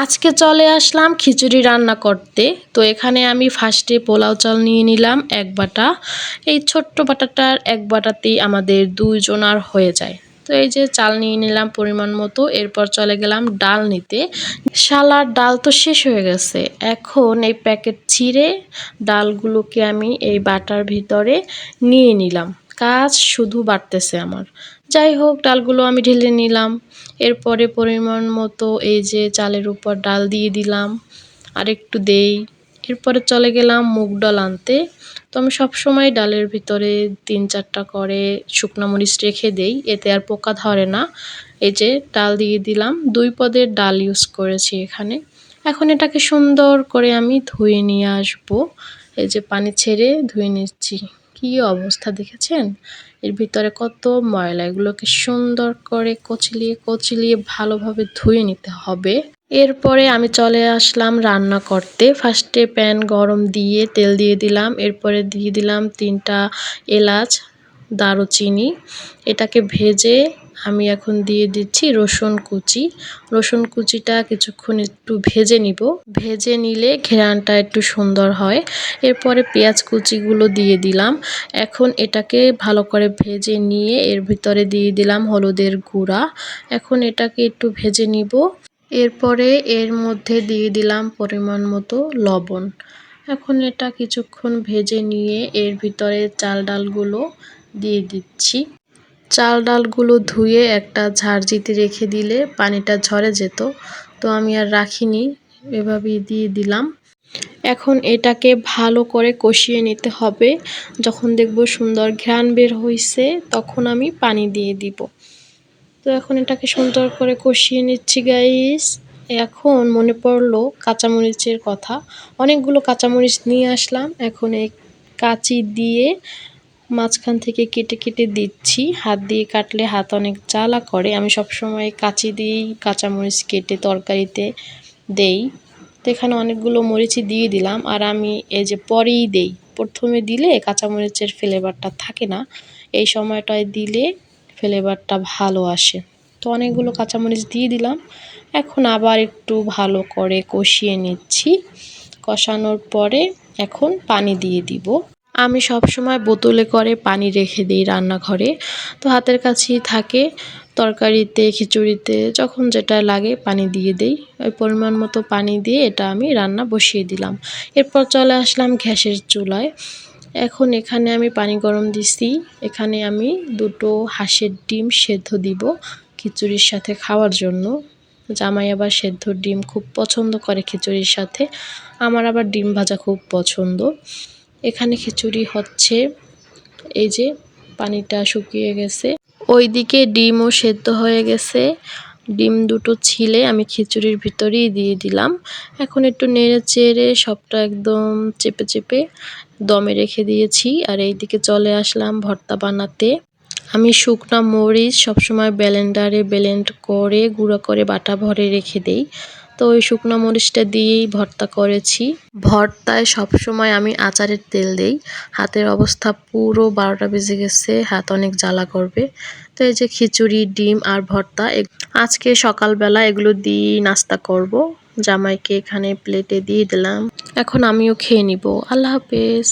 আজকে চলে আসলাম খিচুড়ি রান্না করতে। তো এখানে আমি ফার্স্টে পোলাও চাল নিয়ে নিলাম 1 বাটা। এই ছোট্ট বাটাটার 1 বাটাতেই আমাদের 2 জনার হয়ে যায়। তো এই যে চাল নিয়ে নিলাম পরিমাণ মতো, এরপর চলে গেলাম ডাল নিতে। শালার ডাল তো শেষ হয়ে গেছে। এখন এই প্যাকেট ছিঁড়ে ডালগুলোকে আমি এই বাটার ভিতরে নিয়ে নিলাম। কাজ শুধু বাড়তেছে আমার। যাই হোক, ডালগুলো আমি ঢেলে নিলাম। এরপরে পরিমাণ মতো এই যে চালের উপর ডাল দিয়ে দিলাম, আর একটু দেই। এরপরে চলে গেলাম মুগ ডাল আনতে। তো আমি সবসময় ডালের ভিতরে 3-4টা করে শুকনো মরিচ রেখে দেই, এতে আর পোকা ধরে না। এই যে ডাল দিয়ে দিলাম, 2 পদের ডাল ইউজ করেছি এখানে। এখন এটাকে সুন্দর করে আমি ধুয়ে নিয়ে আসবো। এই যে পানি ছেড়ে ধুয়ে নিচ্ছি। কি অবস্থা দেখেছেন? এর ভিতরে কত ময়লা, এগুলোকে সুন্দর করে কচলিয়ে ভালোভাবে ধুয়ে নিতে হবে। এরপরে আমি চলে আসলাম রান্না করতে। ফার্স্টে প্যান গরম দিয়ে তেল দিয়ে দিলাম, এরপরে দিয়ে দিলাম 3টা এলাচ, দারুচিনি। এটাকে ভেজে আমি এখন দিয়ে দিচ্ছি রসুন কুচি। রসুন কুচিটা কিছুক্ষণ একটু ভেজে নিব, ভেজে নিলে ঘ্রাণটা একটু সুন্দর হয়। এরপরে পেঁয়াজ কুচিগুলো দিয়ে দিলাম। এখন এটাকে ভালো করে ভেজে নিয়ে এর ভিতরে দিয়ে দিলাম হলুদের গুঁড়া। এখন এটাকে একটু ভেজে নিব। এরপরে এর মধ্যে দিয়ে দিলাম পরিমাণ মতো লবণ। এখন এটা কিছুক্ষণ ভেজে নিয়ে এর ভিতরে চাল ডালগুলো দিয়ে দিচ্ছি। চাল ডালগুলো ধুয়ে একটা ঝাড়জিতে রেখে দিলে পানিটা ঝরে যেত, তো আমি আর রাখিনি, এভাবেই দিয়ে দিলাম। এখন এটাকে ভালো করে কষিয়ে নিতে হবে। যখন দেখব সুন্দর ঘ্রাণ বের হইছে তখন আমি পানি দিয়ে দিব। তো এখন এটাকে সুন্দর করে কষিয়ে নিচ্ছি গাইস। এখন মনে পড়লো কাঁচামরিচের কথা। অনেকগুলো কাঁচামরিচ নিয়ে আসলাম। এখন এই কাঁচি দিয়ে মাঝখান থেকে কেটে কেটে দিচ্ছি। হাত দিয়ে কাটলে হাত অনেক জ্বালা করে। আমি সবসময় কাঁচি দিয়েই কাঁচামরিচ কেটে তরকারিতে দেই। তো এখানে অনেকগুলো মরিচই দিয়ে দিলাম, আর আমি এই যে পরেই দেই। প্রথমে দিলে কাঁচামরিচের ফ্লেভারটা থাকে না, এই সময়টায় দিলে ফ্লেভারটা ভালো আসে। তো অনেকগুলো কাঁচামরিচ দিয়ে দিলাম। এখন আবার একটু ভালো করে কষিয়ে নিচ্ছি। কষানোর পরে এখন পানি দিয়ে দিব। আমি সবসময় বোতলে করে পানি রেখে দিই রান্নাঘরে, তো হাতের কাছেই থাকে। তরকারিতে, খিচুড়িতে যখন যেটা লাগে পানি দিয়ে দেই। ওই পরিমাণ মতো পানি দিয়ে এটা আমি রান্না বসিয়ে দিলাম। এরপর চলে আসলাম গ্যাসের চুলায়। এখন এখানে আমি পানি গরম দিছি। এখানে আমি 2টো হাঁসের ডিম সেদ্ধ দিব খিচুড়ির সাথে খাওয়ার জন্য। জামাই আবার সেদ্ধ ডিম খুব পছন্দ করে খিচুড়ির সাথে, আমার আবার ডিম ভাজা খুব পছন্দ। এখানে খিচুড়ি হচ্ছে, এই যে পানিটা শুকিয়ে গেছে, ওইদিকে ডিমও সেদ্ধ হয়ে গেছে। ডিম 2টো ছিলে আমি খিচুড়ির ভিতরেই দিয়ে দিলাম। এখন একটু নেড়ে চেড়ে সবটা একদম চেপে চেপে দমে রেখে দিয়েছি। আর এইদিকে চলে আসলাম ভর্তা বানাতে। আমি শুকনা মরিচ সবসময় ব্লেন্ডারে ব্লেন্ড করে গুঁড়ো করে বাটা ভরে রেখে দেই। তো ওই শুকনো মরিচটা দিয়েই ভর্তা করেছি। ভর্তায় সবসময় আমি আচারের তেল দেই। হাতের অবস্থা পুরো 12টা বেজে গেছে, হাত অনেক জ্বালা করবে। তো এই যে খিচুড়ি, ডিম আর ভর্তা, আজকে সকালবেলা এগুলো দিয়েই নাস্তা করব। জামাইকে এখানে প্লেটে দিয়ে দিলাম। এখন আমিও খেয়ে নিব। আল্লাহ হাফেজ।